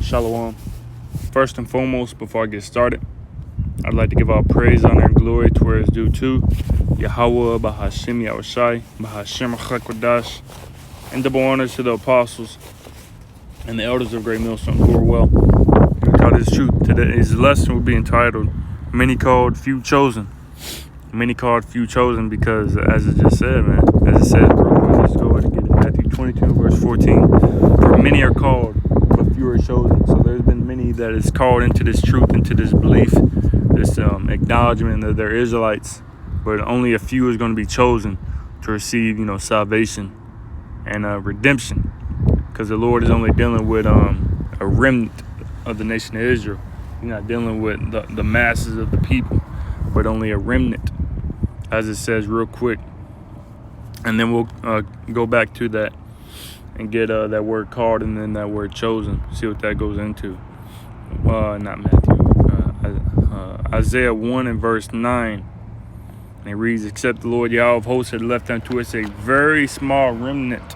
Shalom. First and foremost, before I get started, I'd like to give all praise, honor, and glory to where it's due to Yahweh, Bahashim Yahushai, Bahashim Chakwadash, and double honors to the apostles and the elders of Great Millstone who are well. We taught this truth. Today's lesson will be entitled, Many Called, Few Chosen. Many called, few chosen, because as it just said, man, as it said, let's go ahead and get it. Matthew 22, verse 14. For many are called, but few are chosen. So there's been many that is called into this truth, into this belief, this acknowledgement that they're Israelites, but only a few is going to be chosen to receive, salvation and redemption, because the Lord is only dealing with a remnant of the nation of Israel. He's not dealing with the masses of the people, but only a remnant, as it says real quick. And then we'll go back to that and get that word called and then that word chosen. See what that goes into. Not Matthew. Isaiah 1 and verse 9. And it reads, except the Lord Yahweh of hosts had left unto us a very small remnant,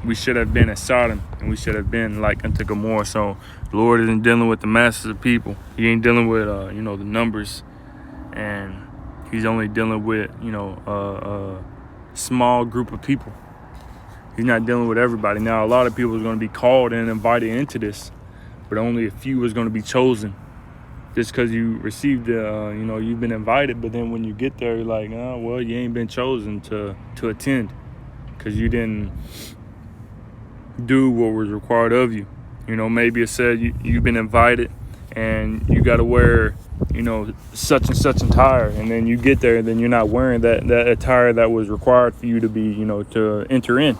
we should have been as Sodom, and we should have been like unto Gomorrah. So the Lord isn't dealing with the masses of people. He ain't dealing with, the numbers. And he's only dealing with, a small group of people. He's not dealing with everybody. Now, a lot of people is going to be called and invited into this, but only a few is going to be chosen. Just because you received, you've been invited, but then when you get there, you're like, oh, well, you ain't been chosen to attend because you didn't do what was required of you. Maybe it said you've been invited and you got to wear, such and such attire, and then you get there and then you're not wearing that attire that was required for you to be, to enter in.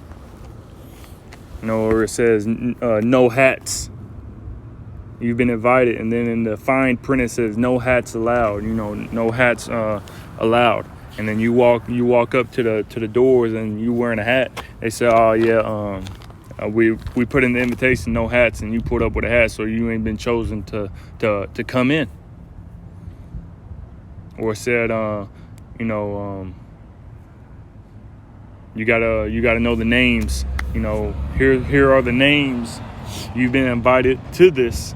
Or it says no hats. You've been invited, and then in the fine print it says no hats allowed. No hats allowed. And then you walk up to the doors and you wearing a hat. They say, oh yeah, we put in the invitation no hats, and you put up with a hat, so you ain't been chosen to come in. Or said, you gotta know the names. Here are the names. You've been invited to this,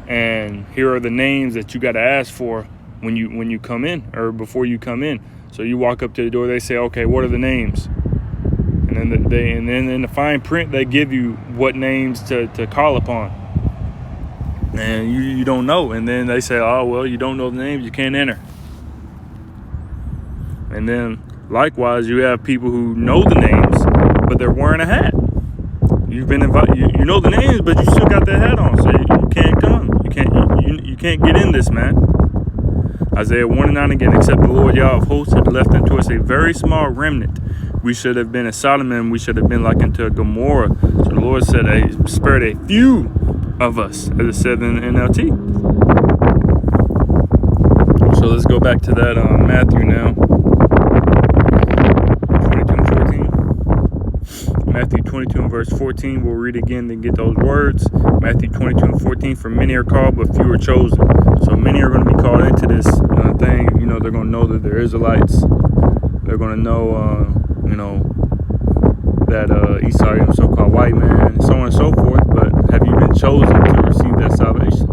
and here are the names that you gotta ask for when you come in, or before you come in. So you walk up to the door. They say, okay, what are the names? And then in the fine print they give you what names to call upon, and you don't know. And then they say, oh well, you don't know the names, you can't enter. And then likewise, you have people who know the names, but they're wearing a hat. You've been invited. You know the names, but you still got that hat on, so you can't come. You can't get in this, man. Isaiah 1 and 9 again. Except the Lord Yahweh of hosts had left unto us a very small remnant, we should have been as Sodom, and we should have been like unto Gomorrah. So the Lord said, spared a few of us, as it said in NLT. So let's go back to that Matthew now. 22 and 14. Matthew 22 and verse 14. We'll read again, then get those words. Matthew 22 and 14. For many are called, but few are chosen. So many are going to be called into this thing. They're going to know that they're Israelites. They're going to know, that Esau, so-called white man, so on and so forth. But have you been chosen to receive that salvation?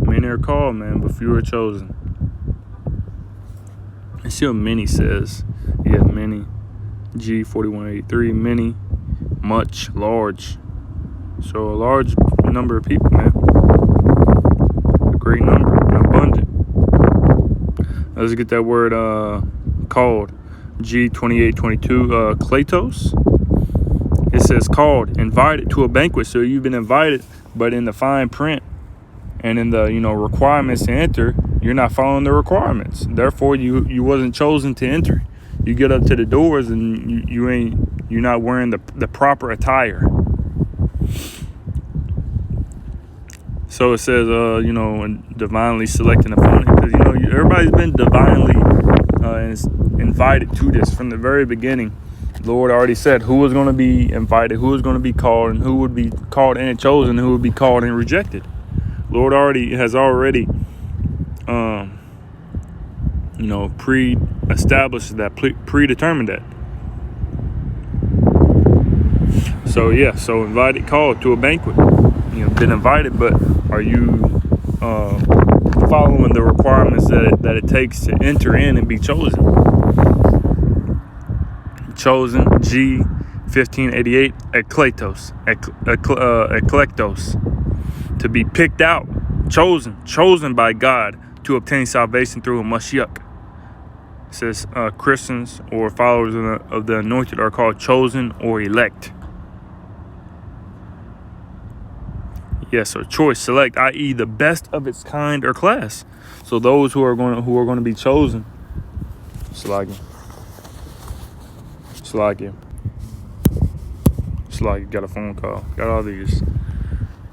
Many are called, man, but few are chosen. And see what many says. Yeah, many. G4183, many, much, large. So a large number of people, man. A great number, abundant. Let's get that word called. G2822, kletos. It says called, invited to a banquet. So you've been invited, but in the fine print and in the requirements to enter, you're not following the requirements. Therefore, you wasn't chosen to enter. You get up to the doors and you're not wearing the proper attire. So it says, divinely selecting opponent, because everybody's been divinely invited to this from the very beginning. The Lord already said who was going to be invited, who was going to be called, and who would be called and chosen, and who would be called and rejected. Lord has already pre-established that, predetermined that. So yeah, so invited, called to a banquet. Been invited, but are you following the requirements that it takes to enter in and be chosen? Chosen, G 1588, ekletos, to be picked out, chosen by God to obtain salvation through a Mashiach. It says Christians or followers of the anointed are called chosen or elect. Yes, so choice, select, i.e., the best of its kind or class. So those who are going to be chosen. Slagia, got a phone call. Got all these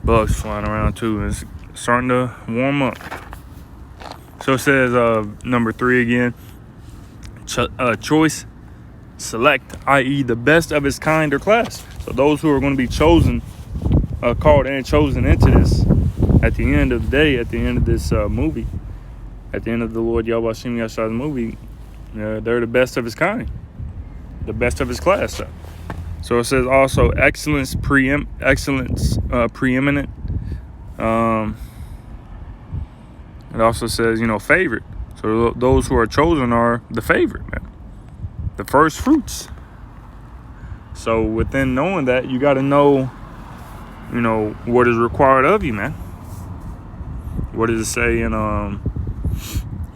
bugs flying around too, and it's starting to warm up. So it says number 3 again. Choice, select, i.e., the best of its kind or class. So those who are going to be chosen, called and chosen into this, at the end of the day, at the end of this movie, at the end of the Lord Yahweh Hashem Yahshua's movie, they're the best of his kind, the best of his class. So it says also excellence preeminent. It also says, favorite. So those who are chosen are the favorite, man, the first fruits. So within knowing that, you got to know, what is required of you, man. What does it say in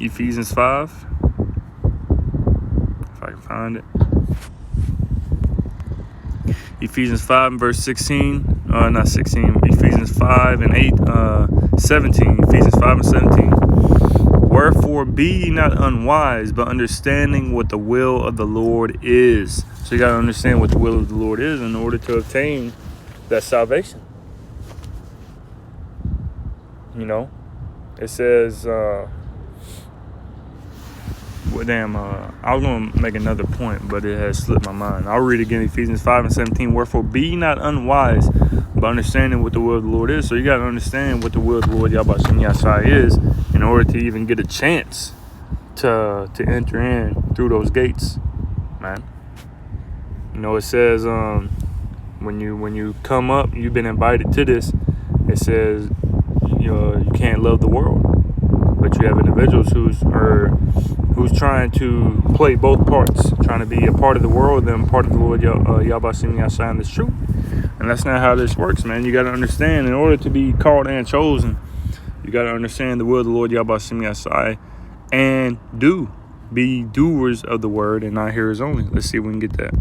Ephesians 5? If I can find it. Ephesians 5 and verse 16. Not 16. Ephesians 5 and 17. Ephesians 5 and 17. Wherefore be ye not unwise, but understanding what the will of the Lord is. So you got to understand what the will of the Lord is in order to obtain that salvation. It says, I was going to make another point, but it has slipped my mind. I'll read again, Ephesians 5 and 17. Wherefore be ye not unwise, but understanding what the will of the Lord is. So you got to understand what the will of the Lord Yahweh Hashem Yahshua is in order to even get a chance to enter in through those gates, man. It says when you come up, you've been invited to this. It says you can't love the world, but you have individuals who's trying to play both parts, trying to be a part of the world, then part of the Lord Yahweh Hashem Yahshua in this truth. And that's not how this works, man. You got to understand, in order to be called and chosen, you got to understand the will of the Lord Yahweh Hashem Yahshua and be doers of the word and not hearers only. Let's see if we can get that.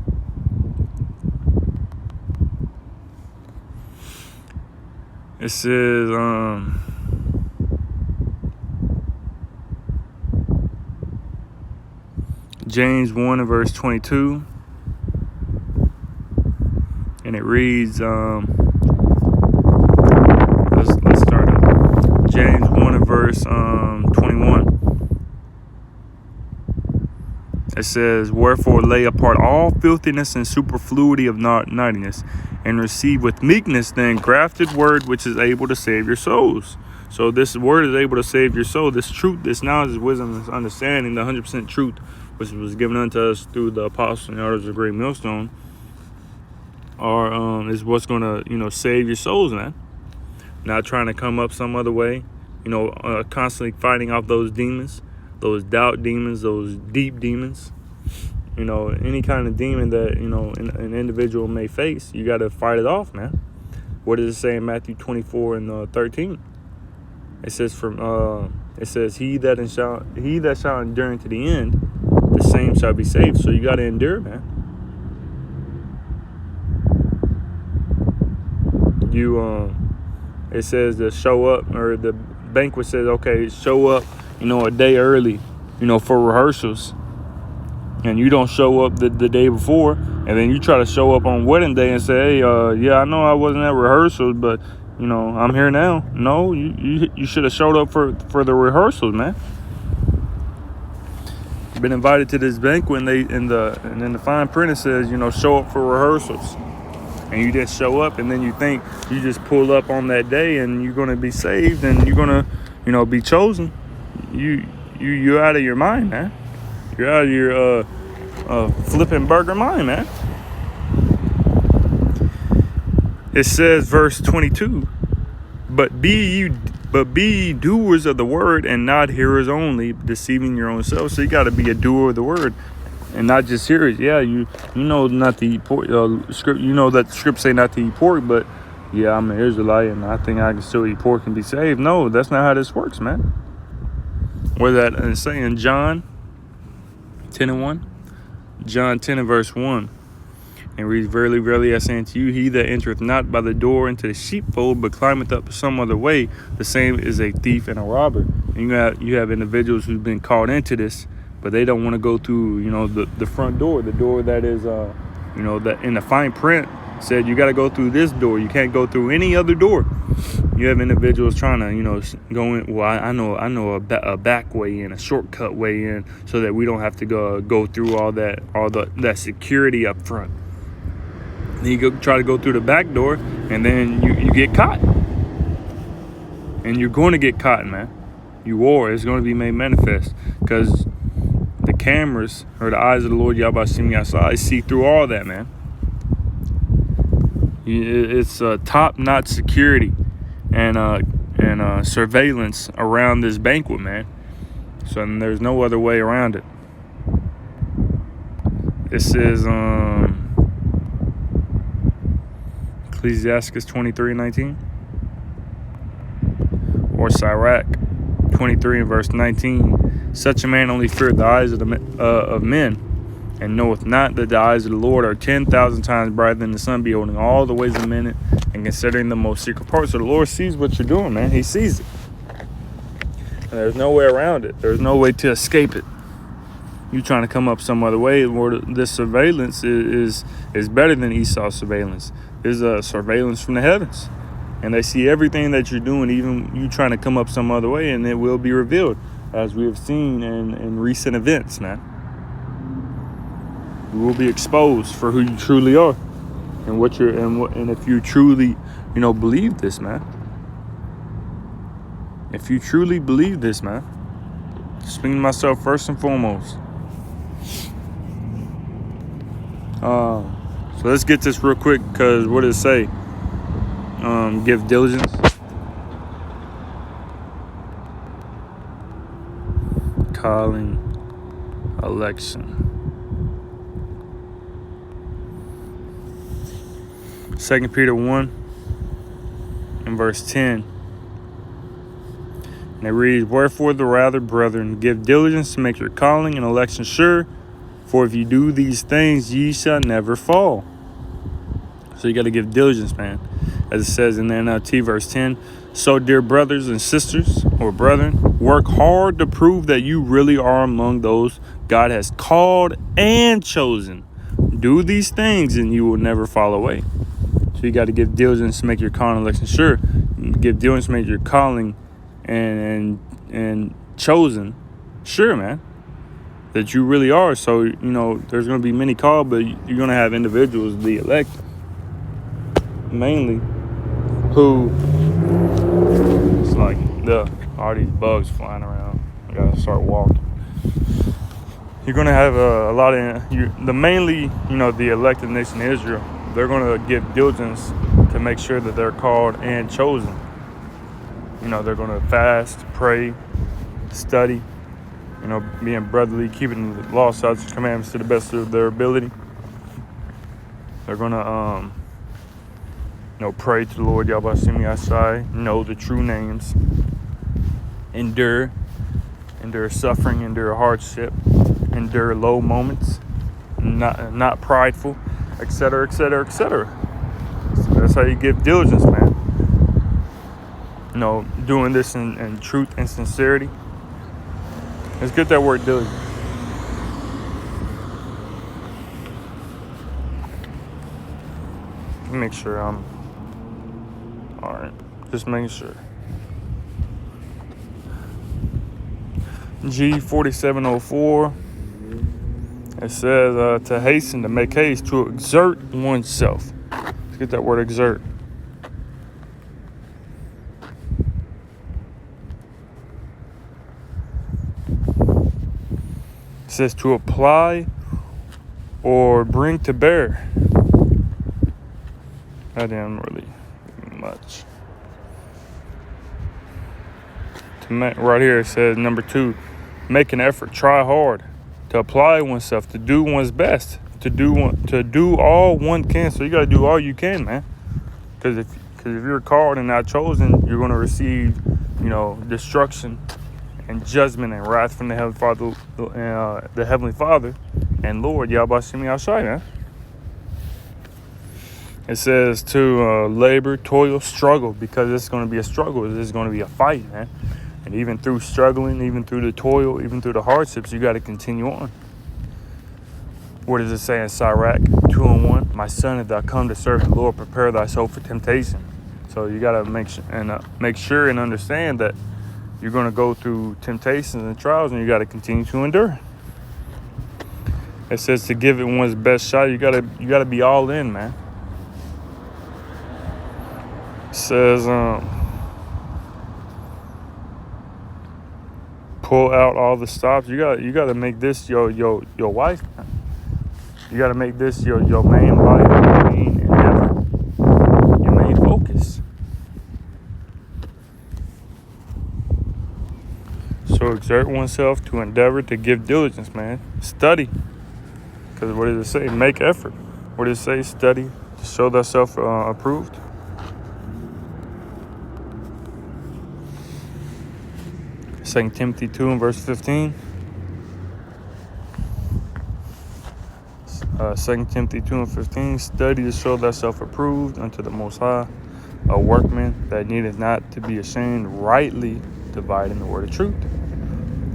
It says, James 1 and verse 22, and it reads, let's start it. James 1 and verse 21. It says, wherefore lay apart all filthiness and superfluity of naughtiness, and receive with meekness the engrafted word which is able to save your souls. So this word is able to save your soul. This truth, this knowledge, this wisdom, this understanding, the 100% truth, which was given unto us through the apostles and elders of Great Millstone, is what's going to, save your souls, man. Not trying to come up some other way, constantly fighting off those demons, those doubt demons, those deep demons. Any kind of demon that, an individual may face, you got to fight it off, man. What does it say in Matthew 24 and 13? It says he that shall endure unto the end, the same shall be saved. So you got to endure, man. It says to show up, or the banquet says, okay, show up, a day early, for rehearsals. And you don't show up the day before, and then you try to show up on wedding day and say, hey, I know I wasn't at rehearsals, but I'm here now. No, you should have showed up for the rehearsals, man. You've been invited to this banquet, and then the fine print it says, show up for rehearsals. And you just show up, and then you think you just pull up on that day and you're going to be saved and you're going to, be chosen. You're out of your mind, man. You're out of your flipping burger mind, man. It says, verse 22, but be ye doers of the word and not hearers only, deceiving your own selves. So you got to be a doer of the word and not just hearers. Yeah, you know not to eat pork. Script, you know that the script say not to eat pork, but yeah, I'm an Israelite and I think I can still eat pork and be saved. No, that's not how this works, man. Where that say in John 10:1, John 10 and verse 1. And reads, verily, verily, I say unto you, he that entereth not by the door into the sheepfold, but climbeth up some other way, the same is a thief and a robber. And you have individuals who've been called into this, but they don't want to go through, the front door, the door that is, that in the fine print said you got to go through this door. You can't go through any other door. You have individuals trying to, go in. Well, I know a back way in, a shortcut way in, so that we don't have to go through all that security up front. Then you try to go through the back door, and then you get caught. And you're going to get caught, man. It's going to be made manifest, because the cameras, or the eyes of the Lord Yahweh Shemi see through all that, man. It's top-notch security and surveillance around this banquet, man. So there's no other way around it. This is Ecclesiastes 23:19, or Sirach 23 and verse 19. Such a man only feareth the eyes of men, and knoweth not that the eyes of the Lord are 10,000 times brighter than the sun, beholding all the ways of men and considering the most secret parts. So the Lord sees what you're doing, man. He sees it. And there's no way around it. There's no way to escape it. You trying to come up some other way, or this surveillance is better than Esau's surveillance. There's a surveillance from the heavens, and they see everything that you're doing, even you trying to come up some other way, and it will be revealed, as we have seen in recent events, man. You will be exposed for who you truly are, and and if you truly, believe this, man. If you truly believe this, man. Speaking to myself first and foremost. So let's get this real quick, because what does it say? Give diligence. Calling, election. 2 Peter 1 and verse 10. And it reads, wherefore the rather, brethren, give diligence to make your calling and election sure. For if you do these things, ye shall never fall. So you got to give diligence, man. As it says in the NLT, verse 10. So, dear brothers and sisters, or brethren, work hard to prove that you really are among those God has called and chosen. Do these things, and you will never fall away. So you got to give diligence to make your calling and election sure. Give diligence to make your calling and chosen sure, man. That you really are. So, there's going to be many called, but you're going to have individuals be elected. Mainly, who, it's like, all these bugs flying around. I got to start walking. You're going to have a lot of, the elected nation of Israel, they're going to give diligence to make sure that they're called and chosen. They're going to fast, pray, study, being brotherly, keeping the law, statutes, commandments to the best of their ability. They're going to, pray to the Lord Yahweh Shemi Asai, know the true names, endure suffering, endure hardship, endure low moments, not prideful, etc., etc., etc. So that's how you give diligence, man. Doing this in truth and sincerity. Let's get that word diligent. Make sure I'm all right. Just making sure. G4704. It says to hasten, to make haste, to exert oneself. Let's get that word exert. It says to apply or bring to bear. That didn't really much. Right here it says number 2, make an effort, try hard to apply oneself, to do one's best, to do all one can. So you got to do all you can, man. Because if you're called and not chosen, you're going to receive, destruction and judgment and wrath from the Heavenly Father and Lord Yahweh Shem Yahshai, man. It says to labor, toil, struggle, because it's going to be a struggle. It's going to be a fight, man. And even through struggling, even through the toil, even through the hardships, you got to continue on. What does it say in Sirach 2:1? My son, if thou come to serve the Lord, prepare thyself for temptation. So you got to make sure and understand that you're going to go through temptations and trials, and you got to continue to endure. It says to give it one's best shot. You got to be all in, man. It says pull out all the stops. You got to make this your wife, man. You got to make this your main life, your main endeavor, your main focus. So exert oneself to endeavor to give diligence, man. Study. Because what does it say? Make effort. What does it say? Study to show thyself approved. Second Timothy 2 and verse 15. 2 Timothy 2 and 15. Study to show thyself approved unto the Most High, a workman that needeth not to be ashamed, rightly dividing the word of truth.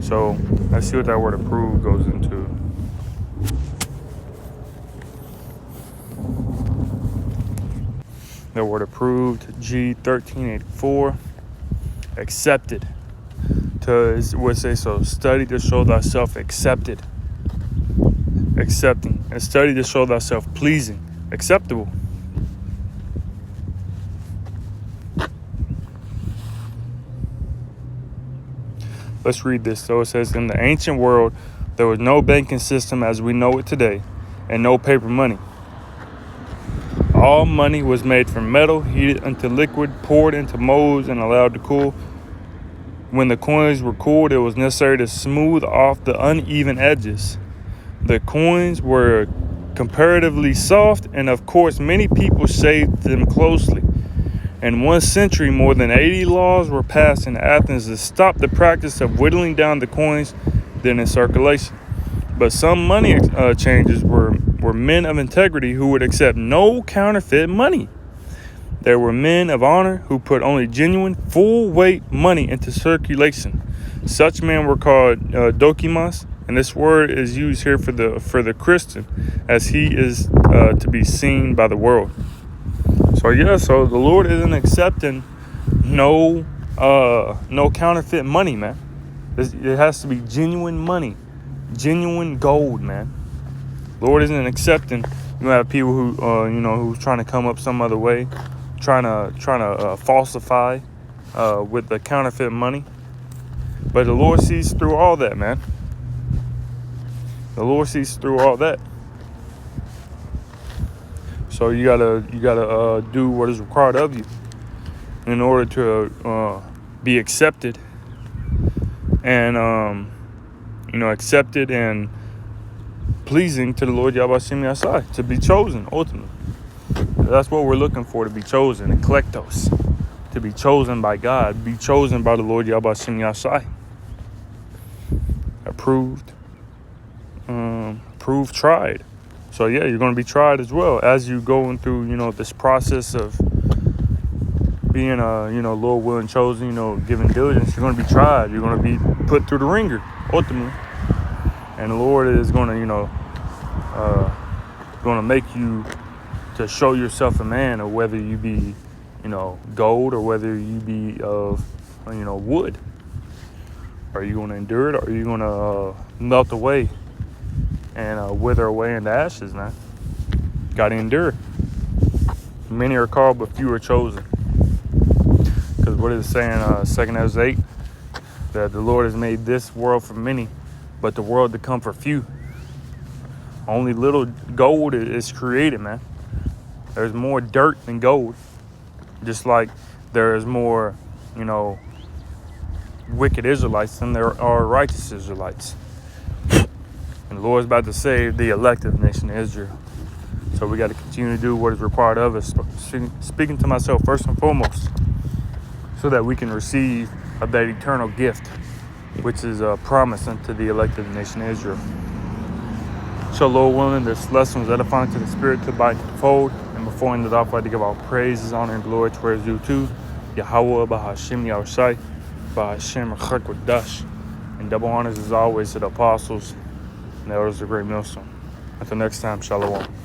So let's see what that word approved goes into. The word approved, G1384, accepted. Would say so. Study to show thyself accepted, accepting, and study to show thyself pleasing, acceptable. Let's read this. So it says, in the ancient world, there was no banking system as we know it today, and no paper money. All money was made from metal, heated into liquid, poured into molds, and allowed to cool. When the coins were cooled, it was necessary to smooth off the uneven edges. The coins were comparatively soft, and of course, many people shaped them closely. In 1 century, more than 80 laws were passed in Athens to stop the practice of whittling down the coins then in circulation. But some money changers were men of integrity who would accept no counterfeit money. There were men of honor who put only genuine, full-weight money into circulation. Such men were called dokimos, and this word is used here for the Christian, as he is to be seen by the world. So the Lord isn't accepting no counterfeit money, man. It has to be genuine money, genuine gold, man. Lord isn't accepting. You have people who who's trying to come up some other way, trying to falsify with the counterfeit money. But the Lord sees through all that, man. The Lord sees through all that. So you gotta do what is required of you in order to be accepted and accepted and pleasing to the Lord Yahweh Shem Yahshai, to be chosen ultimately. That's what we're looking for, to be chosen, eklektos, to be chosen by God, be chosen by the Lord Yahweh Shem Yahshai. Approved, tried. So you're going to be tried as well as you going through, this process of being Lord willing chosen, giving diligence. You're going to be tried. You're going to be put through the ringer ultimately, and the Lord is going to make you to show yourself a man, or whether you be gold, or whether you be of wood. Are you going to endure it, or are you going to melt away and wither away into ashes, man? Got to endure. Many are called, but few are chosen. Because what is it saying, 2 Ezra 8, that the Lord has made this world for many, but the world to come for few. Only little gold is created, man. There's more dirt than gold. Just like there's more, wicked Israelites than there are righteous Israelites. And the Lord's about to save the elective nation of Israel. So we got to continue to do what is required of us, speaking to myself first and foremost, so that we can receive of that eternal gift, which is a promise unto the elective nation of Israel. So, Lord willing, this lesson was edifying to the spirit, to bind to the fold. And before I end it off, I'd like to give all praises, honor, and glory to where it's due to Yahweh, Bahashim, Yahushai, Bahashim, Dash. And double honors as always to the apostles and the elders of the great millstone. Until next time, Shalom.